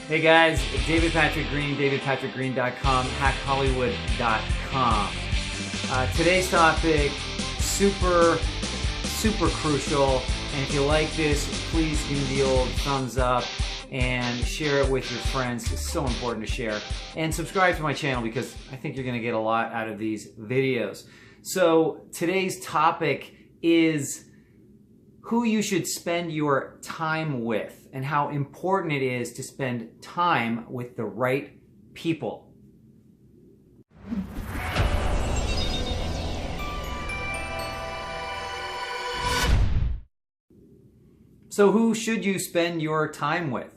Hey guys, David Patrick Green, davidpatrickgreen.com, hackhollywood.com. Today's topic, super crucial, and if you like this, please give me the old thumbs up and share it with your friends. It's so important to share. And subscribe to my channel because I think you're going to get a lot out of these videos. So today's topic is who you should spend your time with and how important it is to spend time with the right people. So who should you spend your time with?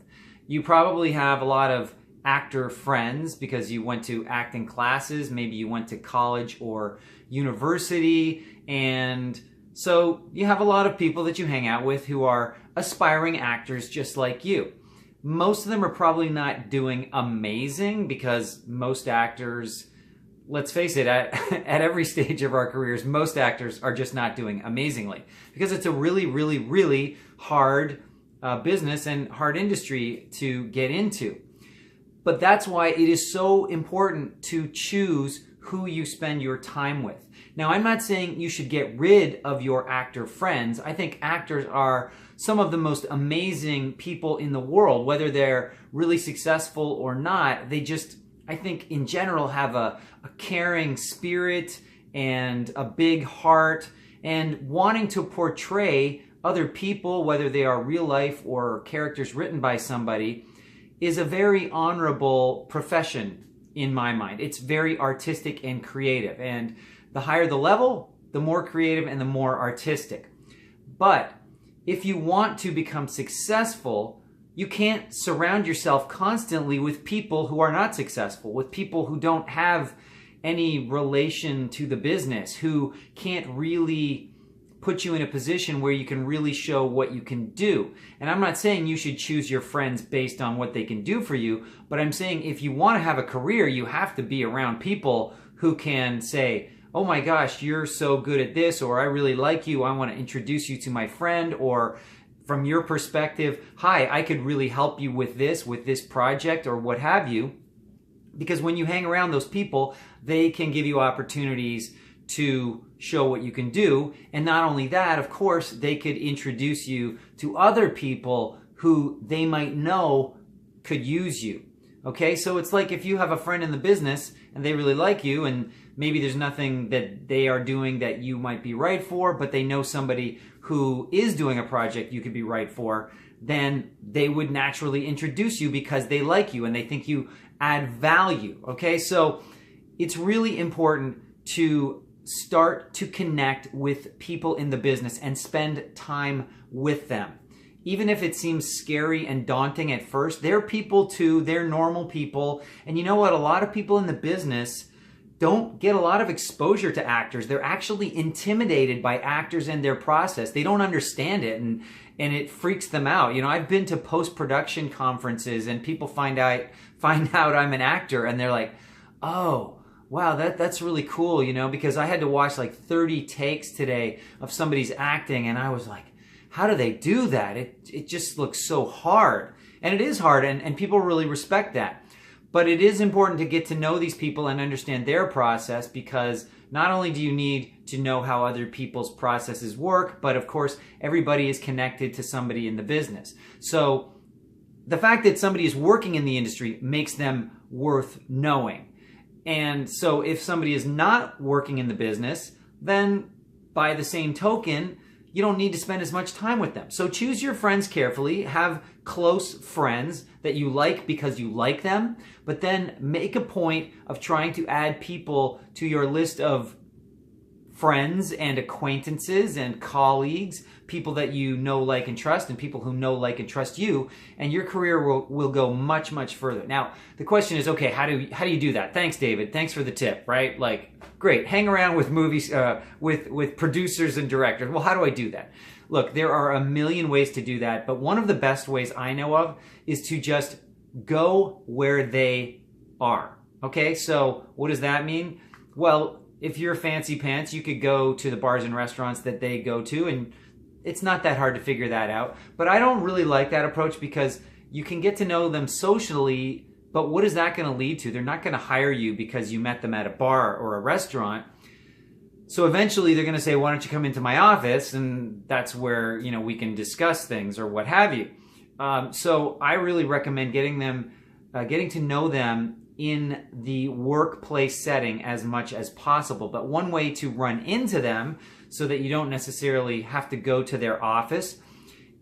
You probably have a lot of actor friends because you went to acting classes, maybe you went to college or university, and so you have a lot of people that you hang out with who are aspiring actors just like you. Most of them are probably not doing amazing because most actors, let's face it, at every stage of our careers, most actors are just not doing amazingly because it's a really hard business and hard industry to get into. But that's why it is so important to choose who you spend your time with. Now, I'm not saying you should get rid of your actor friends. I think actors are some of the most amazing people in the world, whether they're really successful or not. They just, I think in general, have a caring spirit and a big heart, and wanting to portray other people, whether they are real life or characters written by somebody, is a very honorable profession in my mind. It's very artistic and creative, and the higher the level, the more creative and the more artistic. But if you want to become successful, you can't surround yourself constantly with people who are not successful, with people who don't have any relation to the business, who can't really put you in a position where you can really show what you can do. And I'm not saying you should choose your friends based on what they can do for you, but I'm saying if you want to have a career, you have to be around people who can say, oh my gosh, you're so good at this, or I really like you, I want to introduce you to my friend, or from your perspective, hi, I could really help you with this project, or what have you. Because when you hang around those people, they can give you opportunities to show what you can do. And not only that, of course, they could introduce you to other people who they might know could use you. Okay, so it's like if you have a friend in the business and they really like you, and maybe there's nothing that they are doing that you might be right for, but they know somebody who is doing a project you could be right for, then they would naturally introduce you because they like you and they think you add value. Okay, so it's really important to start to connect with people in the business and spend time with them. Even if it seems scary and daunting at first, they're people too, they're normal people. And you know what? A lot of people in the business don't get a lot of exposure to actors. They're actually intimidated by actors and their process. They don't understand it, and it freaks them out. You know, I've been to post-production conferences and people find out I'm an actor and they're like, oh, wow, that's really cool, you know, because I had to watch like 30 takes today of somebody's acting and I was like, how do they do that? It just looks so hard. And it is hard, and people really respect that. But it is important to get to know these people and understand their process, because not only do you need to know how other people's processes work, but of course, everybody is connected to somebody in the business. So the fact that somebody is working in the industry makes them worth knowing. And so if somebody is not working in the business, then by the same token, you don't need to spend as much time with them. So choose your friends carefully, have close friends that you like because you like them, but then make a point of trying to add people to your list of friends and acquaintances and colleagues, people that you know, like, and trust, and people who know, like, and trust you, and your career will go much further. Now, the question is, okay, how do you do that? Thanks, David. Thanks for the tip, right? Like, great. Hang around with movies, with producers and directors. Well, how do I do that? Look, there are a million ways to do that, but one of the best ways I know of is to just go where they are. Okay, so what does that mean? Well, if you're fancy pants, you could go to the bars and restaurants that they go to, and it's not that hard to figure that out. But I don't really like that approach because you can get to know them socially, but what is that going to lead to? They're not going to hire you because you met them at a bar or a restaurant. So eventually they're going to say, why don't you come into my office? And that's where, you know, we can discuss things or what have you. So I really recommend getting to know them in the workplace setting as much as possible. But one way to run into them so that you don't necessarily have to go to their office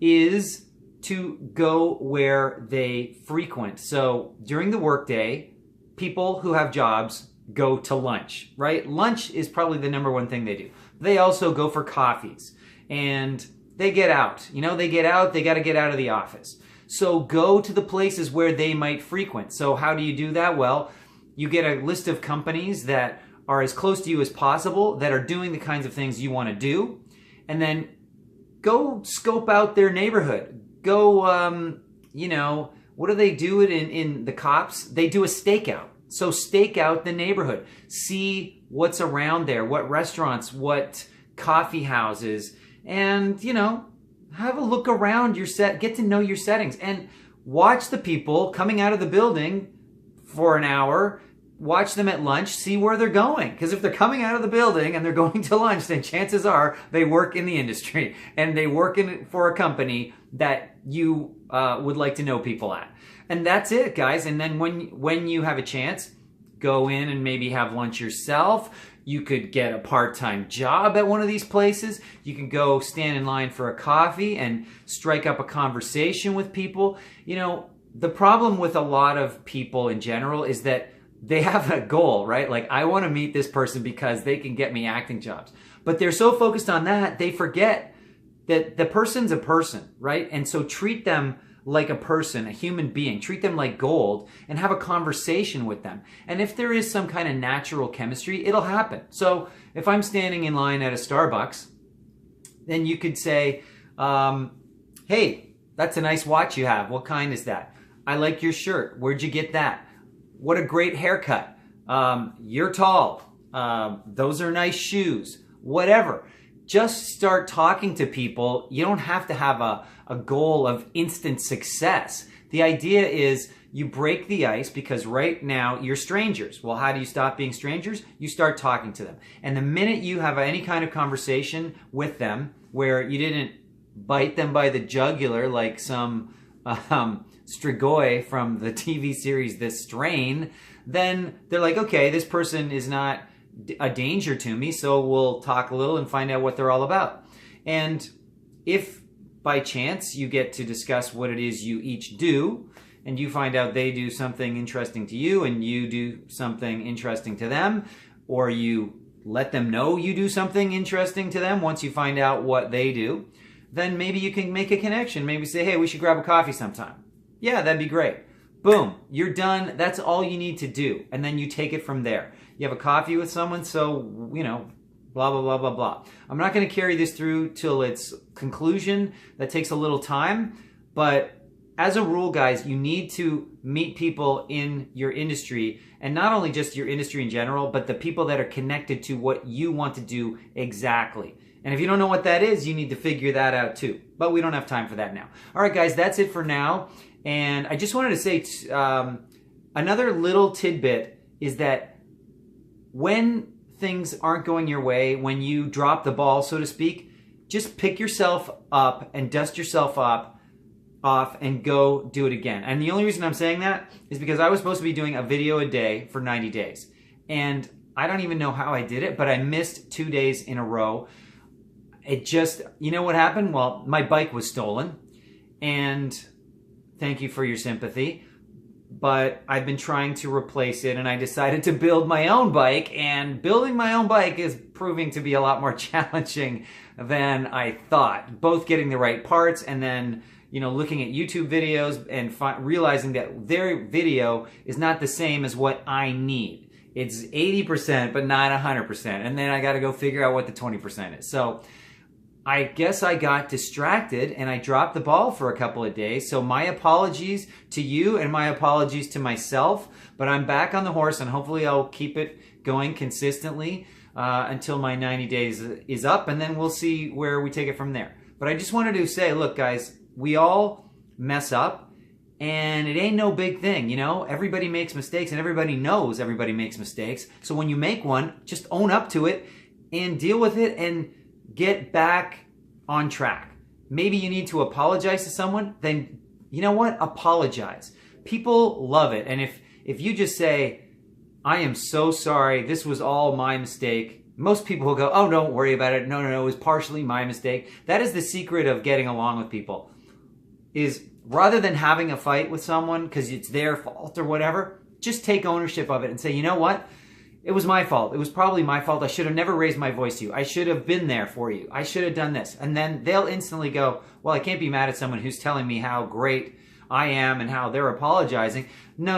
is to go where they frequent. So during the workday, people who have jobs go to lunch, right? Lunch is probably the number one thing they do. They also go for coffees and they get out. You know, they get out, they got to get out of the office. So go to the places where they might frequent. So how do you do that? Well, you get a list of companies that are as close to you as possible, that are doing the kinds of things you want to do, and then go scope out their neighborhood. Go, you know, what do they do in the cops? They do a stakeout. So stake out the neighborhood. See what's around there, what restaurants, what coffee houses, and, you know, have a look around your set, get to know your settings, and watch the people coming out of the building for an hour. Watch them at lunch, see where they're going. Because if they're coming out of the building and they're going to lunch, then chances are they work in the industry and they work for a company that you would like to know people at. And that's it, guys. And then when you have a chance, go in and maybe have lunch yourself. You could get a part-time job at one of these places. You can go stand in line for a coffee and strike up a conversation with people. You know, the problem with a lot of people in general is that they have a goal, right? Like, I want to meet this person because they can get me acting jobs. But they're so focused on that, they forget that the person's a person, right? And so treat them like a person, a human being. Treat them like gold and have a conversation with them. And if there is some kind of natural chemistry, it'll happen. So if I'm standing in line at a Starbucks, then you could say, hey, that's a nice watch you have. What kind is that? I like your shirt. Where'd you get that? What a great haircut. You're tall. Those are nice shoes. Whatever. Just start talking to people. You don't have to have a goal of instant success. The idea is you break the ice because right now you're strangers. Well, how do you stop being strangers? You start talking to them. And the minute you have any kind of conversation with them where you didn't bite them by the jugular like some Strigoi from the TV series The Strain, then they're like, okay, this person is not a danger to me, so we'll talk a little and find out what they're all about. And if by chance you get to discuss what it is you each do, and you find out they do something interesting to you and you do something interesting to them, or you let them know you do something interesting to them once you find out what they do, then maybe you can make a connection. Maybe say, hey, we should grab a coffee sometime. Yeah, that'd be great. Boom, you're done. That's all you need to do. And then you take it from there. You have a coffee with someone, so, you know, blah, blah, blah, blah, blah. I'm not going to carry this through till its conclusion. That takes a little time. But as a rule, guys, you need to meet people in your industry, and not only just your industry in general, but the people that are connected to what you want to do exactly. And if you don't know what that is, you need to figure that out too. But we don't have time for that now. All right, guys, that's it for now. And I just wanted to say another little tidbit is that when things aren't going your way, when you drop the ball, so to speak, just pick yourself up and dust yourself off and go do it again. And the only reason I'm saying that is because I was supposed to be doing a video a day for 90 days. And I don't even know how I did it, but I missed 2 days in a row. It just, you know what happened? Well, my bike was stolen, and thank you for your sympathy, but I've been trying to replace it, and I decided to build my own bike, and building my own bike is proving to be a lot more challenging than I thought. Both getting the right parts and then, you know, looking at YouTube videos and realizing that their video is not the same as what I need. It's 80%, but not 100%. And then I got to go figure out what the 20% is. So I guess I got distracted and I dropped the ball for a couple of days. So my apologies to you and my apologies to myself. But I'm back on the horse, and hopefully I'll keep it going consistently until my 90 days is up. And then we'll see where we take it from there. But I just wanted to say, look, guys, we all mess up. And it ain't no big thing, you know? Everybody makes mistakes and everybody knows everybody makes mistakes. So when you make one, just own up to it and deal with it and get back on track. Maybe you need to apologize to someone, then you know what? Apologize. People love it. And if you just say, I am so sorry, this was all my mistake, most people will go, oh, don't worry about it. No, it was partially my mistake. That is the secret of getting along with people, is rather than having a fight with someone because it's their fault or whatever, just take ownership of it and say, you know what? It was my fault. It was probably my fault. I should have never raised my voice to you. I should have been there for you. I should have done this. And then they'll instantly go, well, I can't be mad at someone who's telling me how great I am and how they're apologizing. No.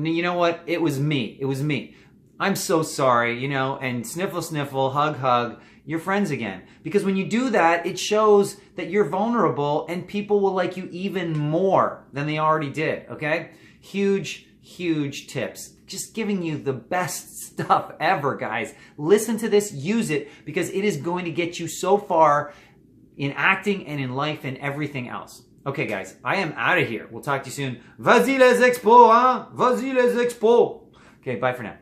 You know what? It was me. It was me. I'm so sorry, you know, and sniffle, sniffle, hug, hug, you're friends again. Because when you do that, it shows that you're vulnerable and people will like you even more than they already did, okay? Huge tips. Just giving you the best stuff ever, guys. Listen to this, use it, because it is going to get you so far in acting and in life and everything else. Okay, guys, I am out of here. We'll talk to you soon. Vas-y les expos, hein? Vas-y les expos. Okay, bye for now.